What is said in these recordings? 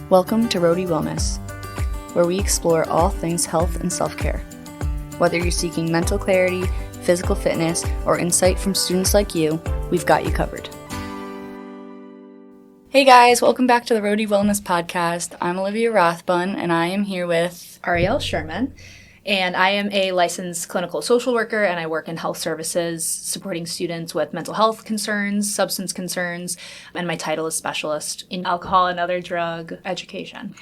Welcome to Roadie Wellness, where we explore all things health and self-care. Whether you're seeking mental clarity, physical fitness, or insight from students like you, we've got you covered. Hey guys, welcome back to the Roadie Wellness Podcast. I'm Olivia Rothbun, and I am here with Arielle Sherman, and I am a licensed clinical social worker, and I work in health services supporting students with mental health concerns, substance concerns, and my title is specialist in alcohol and other drug education.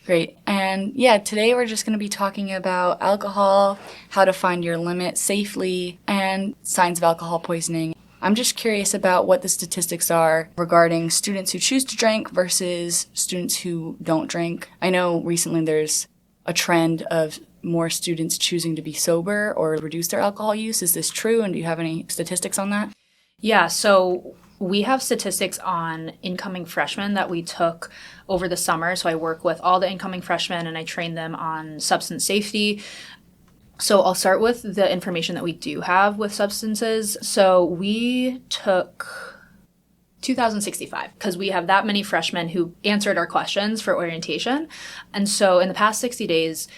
Great. And today we're just going to be talking about alcohol, how to find your limit safely, and signs of alcohol poisoning. I'm just curious about what the statistics are regarding students who choose to drink versus students who don't drink. I know recently there's a trend of more students choosing to be sober or reduce their alcohol use. Is this true? And do you have any statistics on that? Yeah, so we have statistics on incoming freshmen that we took over the summer. So I work with all the incoming freshmen and I train them on substance safety. So I'll start with the information that we do have with substances. So we took 2,065 because we have that many freshmen who answered our questions for orientation. And so in the past 60 days,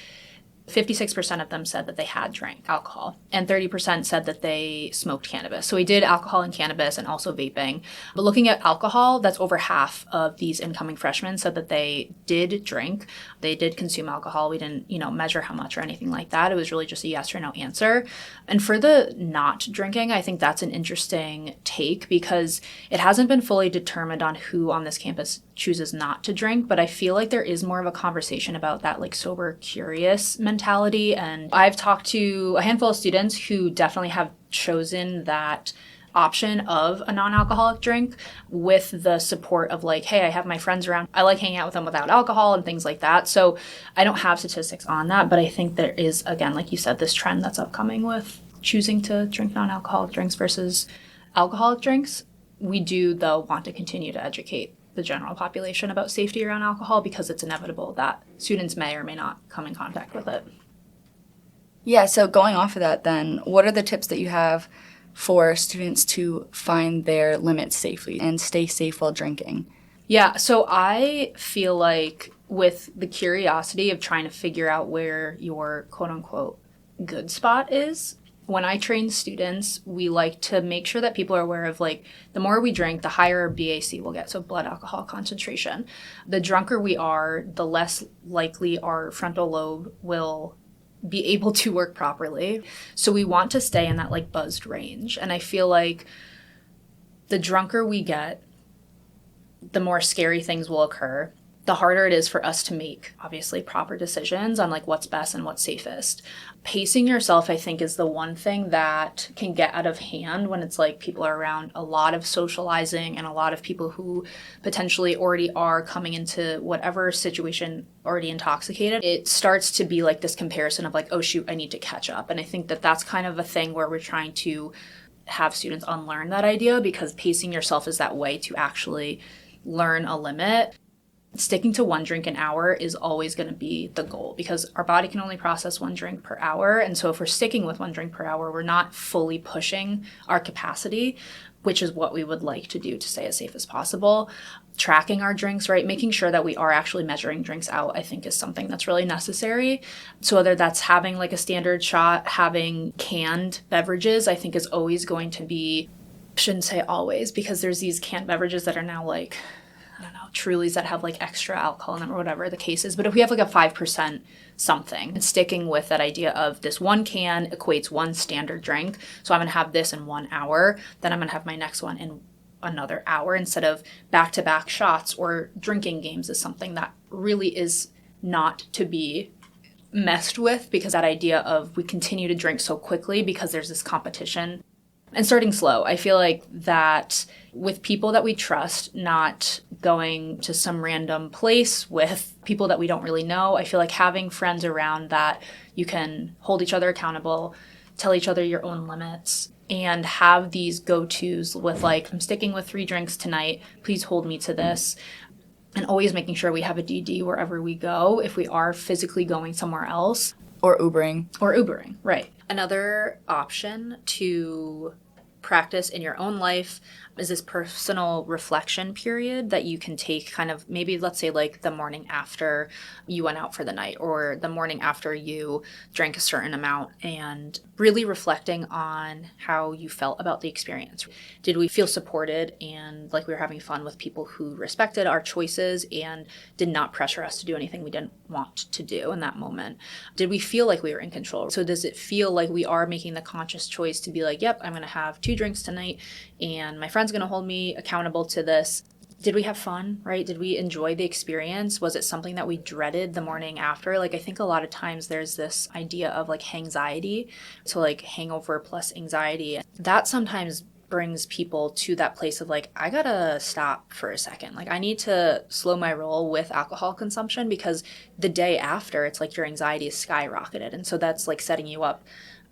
56% of them said that they had drank alcohol, and 30% said that they smoked cannabis. So we did alcohol and cannabis and also vaping. But looking at alcohol, that's over half of these incoming freshmen said that they did drink. They did consume alcohol. We didn't, measure how much or anything like that. It was really just a yes or no answer. And for the not drinking, I think that's an interesting take because it hasn't been fully determined on who on this campus chooses not to drink, but I feel like there is more of a conversation about that like sober curious mentality. And I've talked to a handful of students who definitely have chosen that option of a non-alcoholic drink with the support of like, hey, I have my friends around. I like hanging out with them without alcohol and things like that. So I don't have statistics on that, but I think there is, again, like you said, this trend that's upcoming with choosing to drink non-alcoholic drinks versus alcoholic drinks. We do, though, want to continue to educate the general population about safety around alcohol because it's inevitable that students may or may not come in contact with it. Yeah, so going off of that then, what are the tips that you have for students to find their limits safely and stay safe while drinking? Yeah, so I feel like with the curiosity of trying to figure out where your quote-unquote good spot is, when I train students, we like to make sure that people are aware of like the more we drink, the higher BAC we'll get, so blood alcohol concentration. The drunker we are, the less likely our frontal lobe will be able to work properly. So we want to stay in that like buzzed range. And I feel like the drunker we get, the more scary things will occur. The harder it is for us to make, obviously, proper decisions on like what's best and what's safest. Pacing yourself, I think, is the one thing that can get out of hand when it's like people are around a lot of socializing and a lot of people who potentially already are coming into whatever situation already intoxicated. It starts to be like this comparison of like, oh shoot, I need to catch up. And I think that that's kind of a thing where we're trying to have students unlearn that idea because pacing yourself is that way to actually learn a limit. Sticking to one drink an hour is always going to be the goal because our body can only process one drink per hour. And so if we're sticking with one drink per hour, we're not fully pushing our capacity, which is what we would like to do to stay as safe as possible. Tracking our drinks, right? Making sure that we are actually measuring drinks out, I think is something that's really necessary. So whether that's having like a standard shot, having canned beverages, I think is always going to be, I shouldn't say always, because there's these canned beverages that are now like, Trulies that have like extra alcohol in them or whatever the case is. But if we have like a 5% something, and sticking with that idea of this one can equates one standard drink. So I'm going to have this in 1 hour, then I'm going to have my next one in another hour instead of back-to-back shots or drinking games is something that really is not to be messed with because that idea of we continue to drink so quickly because there's this competition. And starting slow. I feel like that with people that we trust, not going to some random place with people that we don't really know, I feel like having friends around that you can hold each other accountable, tell each other your own limits, and have these go-tos with like, I'm sticking with 3 drinks tonight, please hold me to this. And always making sure we have a DD wherever we go if we are physically going somewhere else. Or Ubering. Or Ubering, right. Another option to practice in your own life is this personal reflection period that you can take kind of maybe, let's say, like the morning after you went out for the night or the morning after you drank a certain amount, and really reflecting on how you felt about the experience. Did we feel supported and like we were having fun with people who respected our choices and did not pressure us to do anything we didn't want to do in that moment? Did we feel like we were in control? So does it feel like we are making the conscious choice to be like, yep, I'm going to have 2 drinks tonight and my friend's going to hold me accountable to this? Did we have fun, right? Did we enjoy the experience? Was it something that we dreaded the morning after? Like, I think a lot of times there's this idea of like hangxiety, so like hangover plus anxiety. That sometimes brings people to that place of like, I gotta stop for a second. Like, I need to slow my roll with alcohol consumption, because the day after, it's like your anxiety is skyrocketed. And so that's like setting you up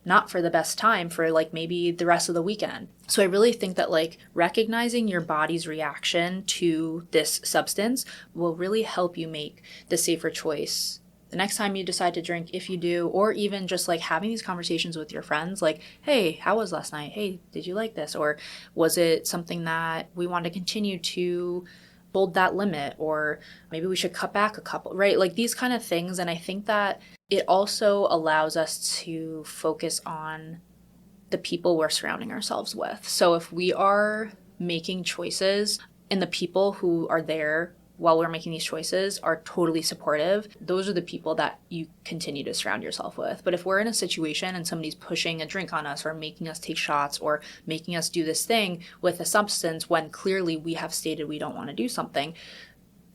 not for the best time for like maybe the rest of the weekend. So I really think that like recognizing your body's reaction to this substance will really help you make the safer choice the next time you decide to drink, if you do, or even just like having these conversations with your friends, like, hey, how was last night? Hey, did you like this? Or was it something that we want to continue to hold that limit? Or maybe we should cut back a couple, right? Like these kind of things. And I think that it also allows us to focus on the people we're surrounding ourselves with. So if we are making choices and the people who are there while we're making these choices are totally supportive, those are the people that you continue to surround yourself with. But if we're in a situation and somebody's pushing a drink on us or making us take shots or making us do this thing with a substance when clearly we have stated we don't want to do something,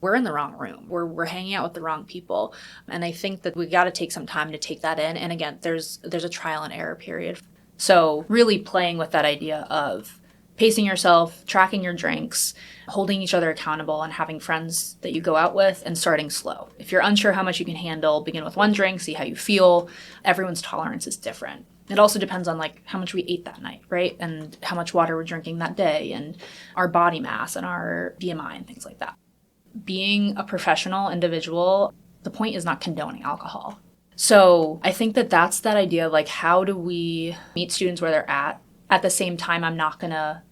we're in the wrong room. We're hanging out with the wrong people. And I think that we got to take some time to take that in. And again, there's a trial and error period. So really playing with that idea of pacing yourself, tracking your drinks, holding each other accountable, and having friends that you go out with, and starting slow. If you're unsure how much you can handle, begin with 1 drink, see how you feel. Everyone's tolerance is different. It also depends on like how much we ate that night, right? And how much water we're drinking that day, and our body mass and our BMI and things like that. Being a professional individual, the point is not condoning alcohol. So I think that that's that idea of like, how do we meet students where they're at? At the same time, I'm not going to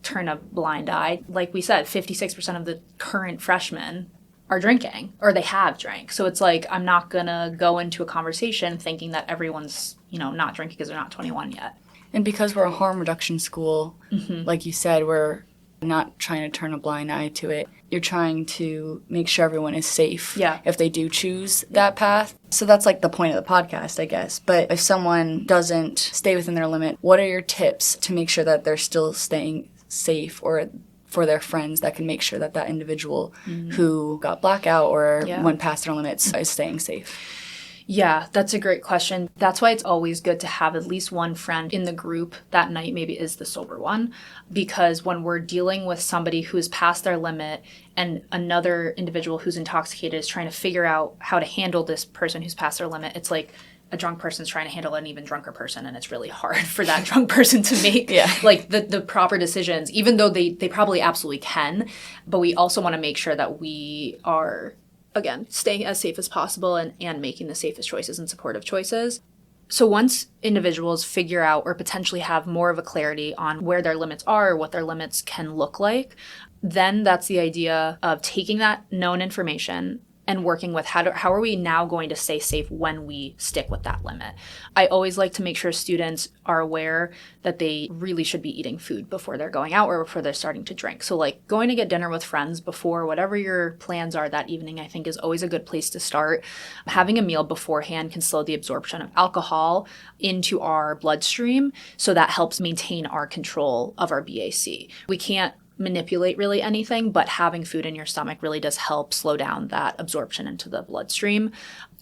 turn a blind eye. Like we said, 56% of the current freshmen are drinking, or they have drank. So it's like, I'm not going to go into a conversation thinking that everyone's, not drinking because they're not 21 yet. And because we're a harm reduction school, like you said, we're not trying to turn a blind eye to it. You're trying to make sure everyone is safe if they do choose that path. So that's like the point of the podcast, I guess. But if someone doesn't stay within their limit, what are your tips to make sure that they're still staying safe, or for their friends that can make sure that that individual who got blackout or went past their limits is staying safe? Yeah, that's a great question. That's why it's always good to have at least one friend in the group that night maybe is the sober one, because when we're dealing with somebody who's past their limit and another individual who's intoxicated is trying to figure out how to handle this person who's past their limit, it's like a drunk person's trying to handle an even drunker person, and it's really hard for that drunk person to make like the proper decisions, even though they probably absolutely can. But we also want to make sure that we are, again, staying as safe as possible and making the safest choices and supportive choices. So once individuals figure out or potentially have more of a clarity on where their limits are or what their limits can look like, then that's the idea of taking that known information and working with how are we now going to stay safe when we stick with that limit. I always like to make sure students are aware that they really should be eating food before they're going out or before they're starting to drink. So like going to get dinner with friends before, whatever your plans are that evening, I think is always a good place to start. Having a meal beforehand can slow the absorption of alcohol into our bloodstream, so that helps maintain our control of our BAC. We can't manipulate really anything, but having food in your stomach really does help slow down that absorption into the bloodstream.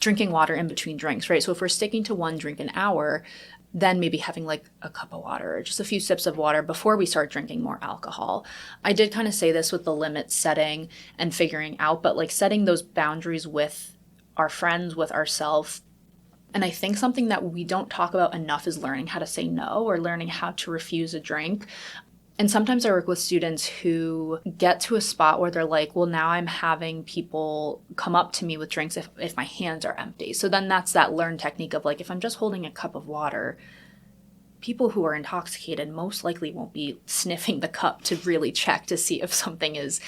Drinking water in between drinks, right? So if we're sticking to 1 drink an hour, then maybe having like a cup of water or just a few sips of water before we start drinking more alcohol. I did kind of say this with the limit setting and figuring out, but like setting those boundaries with our friends, with ourselves. And I think something that we don't talk about enough is learning how to say no, or learning how to refuse a drink. And sometimes I work with students who get to a spot where they're like, well, now I'm having people come up to me with drinks if my hands are empty. So then that's that learned technique of like, if I'm just holding a cup of water, people who are intoxicated most likely won't be sniffing the cup to really check to see if something is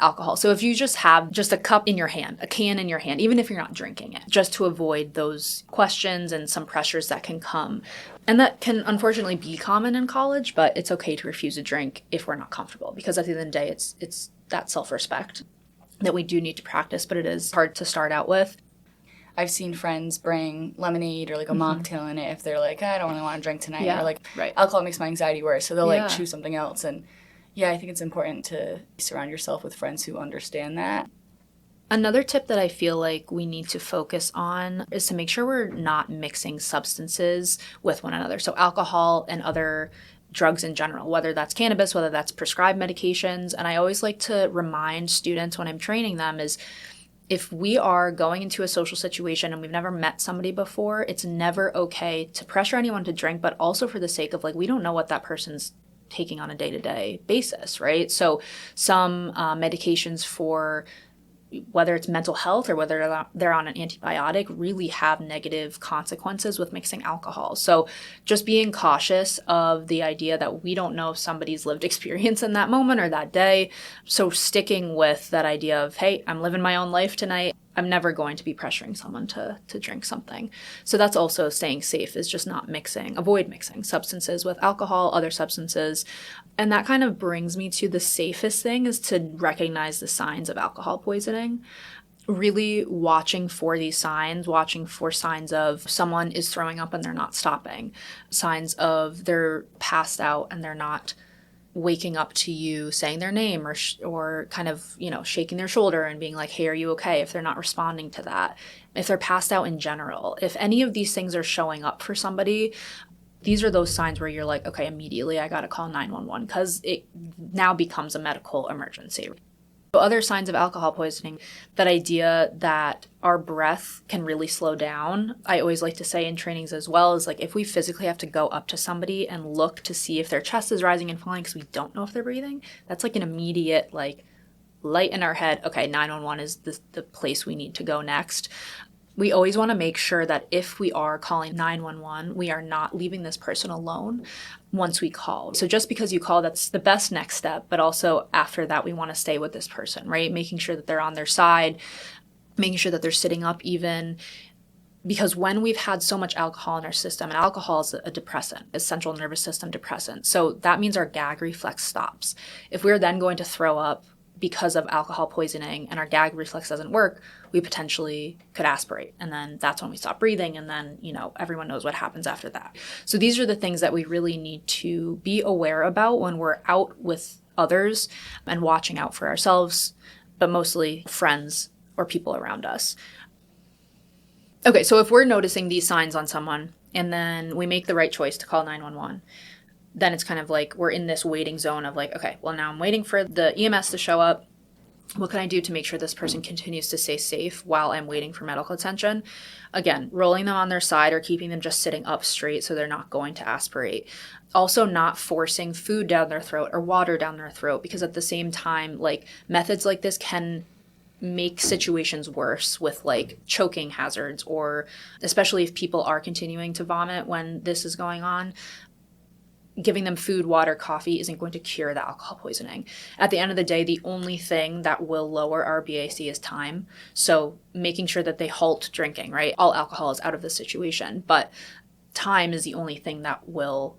alcohol. So if you just have just a cup in your hand, a can in your hand, even if you're not drinking it, just to avoid those questions and some pressures that can come. And that can unfortunately be common in college, but it's okay to refuse a drink if we're not comfortable, because at the end of the day, it's that self-respect that we do need to practice, but it is hard to start out with. I've seen friends bring lemonade or like a mocktail in it if they're like, I don't really want to drink tonight. Yeah, or like, right. alcohol makes my anxiety worse. So they'll Yeah. like choose something else. And yeah, I think it's important to surround yourself with friends who understand that. Another tip that I feel like we need to focus on is to make sure we're not mixing substances with one another. So alcohol and other drugs in general, whether that's cannabis, whether that's prescribed medications. And I always like to remind students when I'm training them is, if we are going into a social situation and we've never met somebody before, it's never okay to pressure anyone to drink, but also for the sake of, like, we don't know what that person's taking on a day-to-day basis, right? So some medications for whether it's mental health or whether they're on an antibiotic really have negative consequences with mixing alcohol. So just being cautious of the idea that we don't know if somebody's lived experience in that moment or that day. So sticking with that idea of, hey, I'm living my own life tonight. I'm never going to be pressuring someone to drink something. So that's also staying safe, is just not avoid mixing substances with alcohol, other substances. And that kind of brings me to the safest thing, is to recognize the signs of alcohol poisoning. Really watching for these signs, watching for signs of someone is throwing up and they're not stopping, signs of they're passed out and they're not waking up to you saying their name, or kind of, shaking their shoulder and being like, hey, are you okay? If they're not responding to that, if they're passed out in general, if any of these things are showing up for somebody, these are those signs where you're like, okay, immediately I got to call 911, because it now becomes a medical emergency. Other signs of alcohol poisoning, that idea that our breath can really slow down. I always like to say in trainings as well, is like, if we physically have to go up to somebody and look to see if their chest is rising and falling because we don't know if they're breathing, that's like an immediate light in our head. Okay, 911 is the place we need to go next. We always want to make sure that if we are calling 911, we are not leaving this person alone once we call. So just because you call, that's the best next step. But also after that, we want to stay with this person, right? Making sure that they're on their side, making sure that they're sitting up even. Because when we've had so much alcohol in our system, and alcohol is a depressant, a central nervous system depressant. So that means our gag reflex stops. If we're then going to throw up because of alcohol poisoning and our gag reflex doesn't work, we potentially could aspirate. And then that's when we stop breathing. And then, everyone knows what happens after that. So these are the things that we really need to be aware about when we're out with others and watching out for ourselves, but mostly friends or people around us. Okay, so if we're noticing these signs on someone and then we make the right choice to call 911, then it's kind of like we're in this waiting zone of like, okay, well, now I'm waiting for the EMS to show up. What can I do to make sure this person continues to stay safe while I'm waiting for medical attention? Again, rolling them on their side or keeping them just sitting up straight so they're not going to aspirate. Also, not forcing food down their throat or water down their throat, because at the same time, methods like this can make situations worse with choking hazards, or especially if people are continuing to vomit when this is going on. Giving them food, water, coffee isn't going to cure the alcohol poisoning. At the end of the day, the only thing that will lower our BAC is time. So making sure that they halt drinking, right? All alcohol is out of the situation, but time is the only thing that will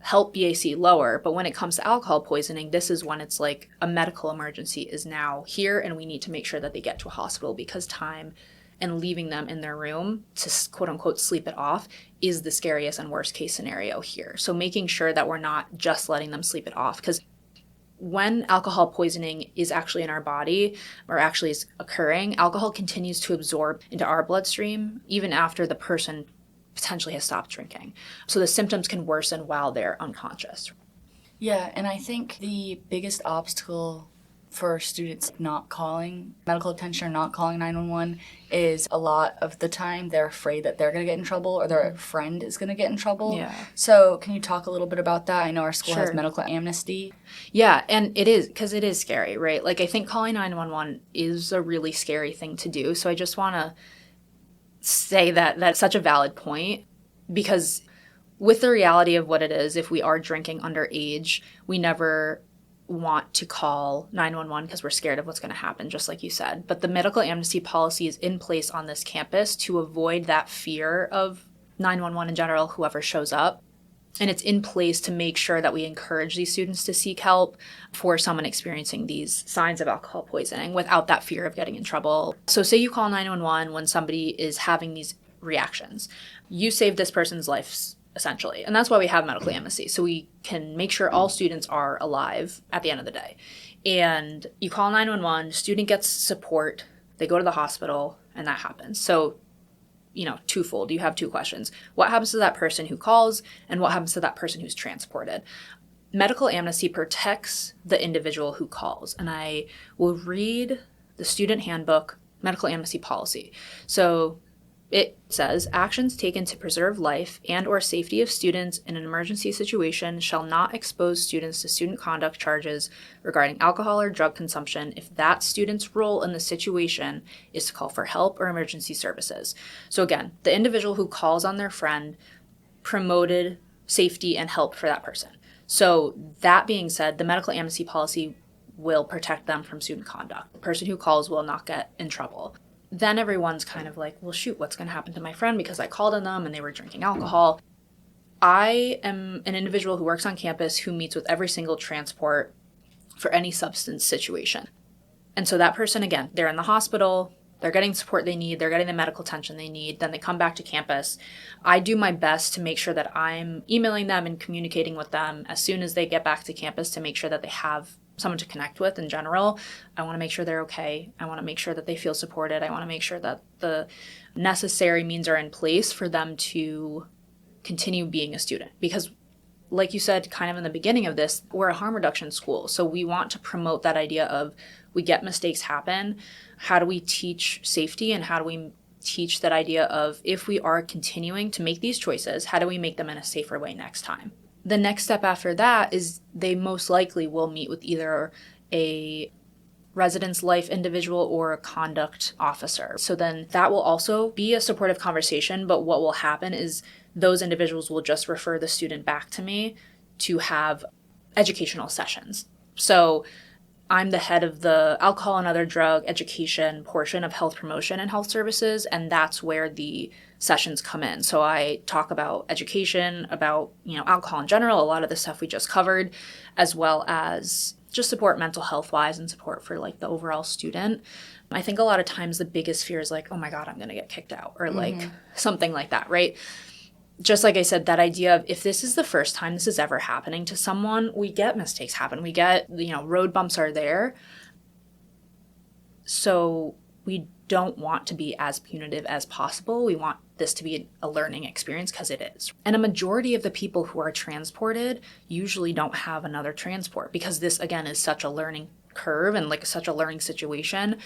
help BAC lower. But when it comes to alcohol poisoning, this is when it's like a medical emergency is now here, and we need to make sure that they get to a hospital, because time and leaving them in their room to quote unquote sleep it off is the scariest and worst case scenario here. So making sure that we're not just letting them sleep it off, because when alcohol poisoning is actually in our body, or actually is occurring, alcohol continues to absorb into our bloodstream even after the person potentially has stopped drinking. So the symptoms can worsen while they're unconscious. Yeah, and I think the biggest obstacle for students not calling medical attention or not calling 911 is a lot of the time they're afraid that they're going to get in trouble or their friend is going to get in trouble. Yeah. So can you talk a little bit about that? I know our school Sure. has medical amnesty. Yeah, and it is, because it is scary, right? I think calling 911 is a really scary thing to do. So I just want to say that that's such a valid point, because with the reality of what it is, if we are drinking underage, we never want to call 911 because we're scared of what's going to happen, just like you said. But the medical amnesty policy is in place on this campus to avoid that fear of 911 in general, whoever shows up. And it's in place to make sure that we encourage these students to seek help for someone experiencing these signs of alcohol poisoning without that fear of getting in trouble. So say you call 911 when somebody is having these reactions. You saved this person's life, essentially. And that's why we have medical amnesty. So we can make sure all students are alive at the end of the day. And you call 911, student gets support, they go to the hospital, and that happens. So twofold. You have two questions. What happens to that person who calls, and what happens to that person who's transported? Medical amnesty protects the individual who calls. And I will read the student handbook medical amnesty policy. So it says, actions taken to preserve life and or safety of students in an emergency situation shall not expose students to student conduct charges regarding alcohol or drug consumption if that student's role in the situation is to call for help or emergency services. So again, the individual who calls on their friend promoted safety and help for that person. So that being said, the medical amnesty policy will protect them from student conduct. The person who calls will not get in trouble. Then everyone's kind of like, well, shoot, what's going to happen to my friend because I called on them and they were drinking alcohol. I am an individual who works on campus who meets with every single transport for any substance situation. And so that person, again, they're in the hospital, they're getting the support they need, they're getting the medical attention they need, then they come back to campus. I do my best to make sure that I'm emailing them and communicating with them as soon as they get back to campus to make sure that they have someone to connect with in general. I want to make sure they're okay. I want to make sure that they feel supported. I want to make sure that the necessary means are in place for them to continue being a student. Because like you said, kind of in the beginning of this, we're a harm reduction school. So we want to promote that idea of we get mistakes happen. How do we teach safety, and how do we teach that idea of if we are continuing to make these choices, how do we make them in a safer way next time? The next step after that is they most likely will meet with either a residence life individual or a conduct officer. So then that will also be a supportive conversation, but what will happen is those individuals will just refer the student back to me to have educational sessions. So I'm the head of the alcohol and other drug education portion of health promotion and health services, and that's where the sessions come in. So I talk about education, about, alcohol in general, a lot of the stuff we just covered, as well as just support mental health wise and support for like the overall student. I think a lot of times the biggest fear is like, oh my God, I'm going to get kicked out, or like something like that, right? Just like I said, that idea of if this is the first time this is ever happening to someone, we get mistakes happen. We get, road bumps are there. So we don't want to be as punitive as possible. We want this to be a learning experience because it is. And a majority of the people who are transported usually don't have another transport because this, again, is such a learning curve and like such a learning situation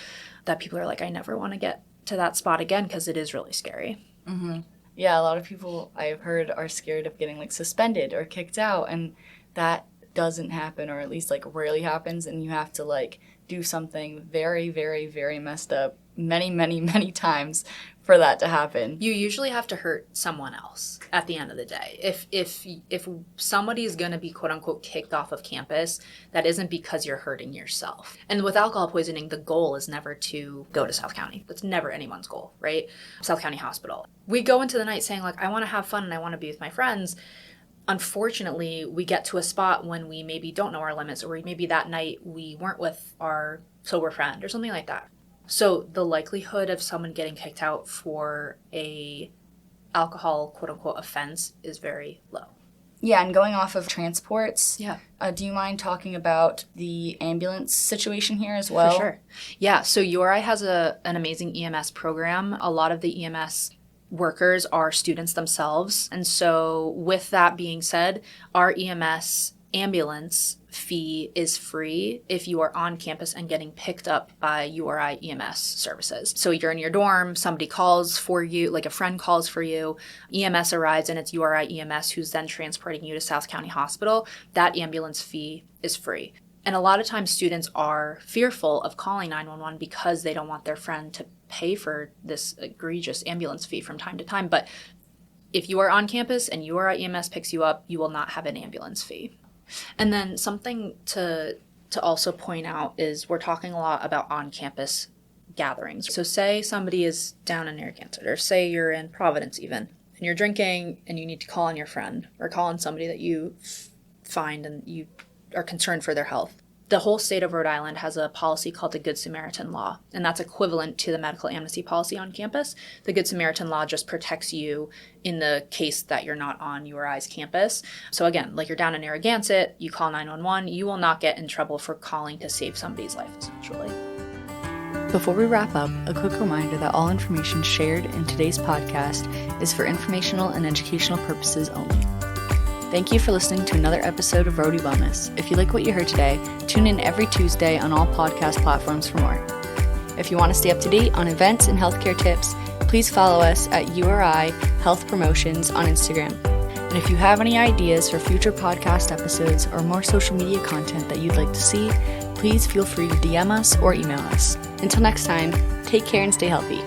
that people are like, I never want to get to that spot again because it is really scary. Mm-hmm. Yeah, a lot of people I've heard are scared of getting like suspended or kicked out, and that doesn't happen, or at least like rarely happens, and you have to like do something very, very, very messed up many, many, many times for that to happen. You usually have to hurt someone else at the end of the day. If somebody is going to be quote unquote kicked off of campus, that isn't because you're hurting yourself. And with alcohol poisoning, the goal is never to go to South County. That's never anyone's goal, right? South County Hospital. We go into the night saying like, I want to have fun and I want to be with my friends. Unfortunately, we get to a spot when we maybe don't know our limits, or maybe that night we weren't with our sober friend or something like that. So the likelihood of someone getting kicked out for a alcohol quote-unquote offense is very low. Yeah, and going off of transports, yeah. Do you mind talking about the ambulance situation here as well? For sure. Yeah, so URI has an amazing EMS program. A lot of the EMS workers are students themselves. And so with that being said, our EMS ambulance fee is free if you are on campus and getting picked up by URI EMS services. So you're in your dorm, somebody calls for you, like a friend calls for you, EMS arrives and it's URI EMS who's then transporting you to South County Hospital. That ambulance fee is free. And a lot of times students are fearful of calling 911 because they don't want their friend to pay for this egregious ambulance fee from time to time. But If you are on campus and URI EMS picks you up, you will not have an ambulance fee. And then something to also point out is we're talking a lot about on-campus gatherings. So say somebody is down in Narragansett, or say you're in Providence even, and you're drinking and you need to call on your friend or call on somebody that you find and you are concerned for their health. The whole state of Rhode Island has a policy called the Good Samaritan Law, and that's equivalent to the medical amnesty policy on campus. The Good Samaritan Law just protects you in the case that you're not on URI's campus. So again, like you're down in Narragansett, you call 911, you will not get in trouble for calling to save somebody's life, essentially. Before we wrap up, a quick reminder that all information shared in today's podcast is for informational and educational purposes only. Thank you for listening to another episode of Rhody Wellness. If you like what you heard today, tune in every Tuesday on all podcast platforms for more. If you want to stay up to date on events and healthcare tips, please follow us at URI Health Promotions on Instagram. And if you have any ideas for future podcast episodes or more social media content that you'd like to see, please feel free to DM us or email us. Until next time, take care and stay healthy.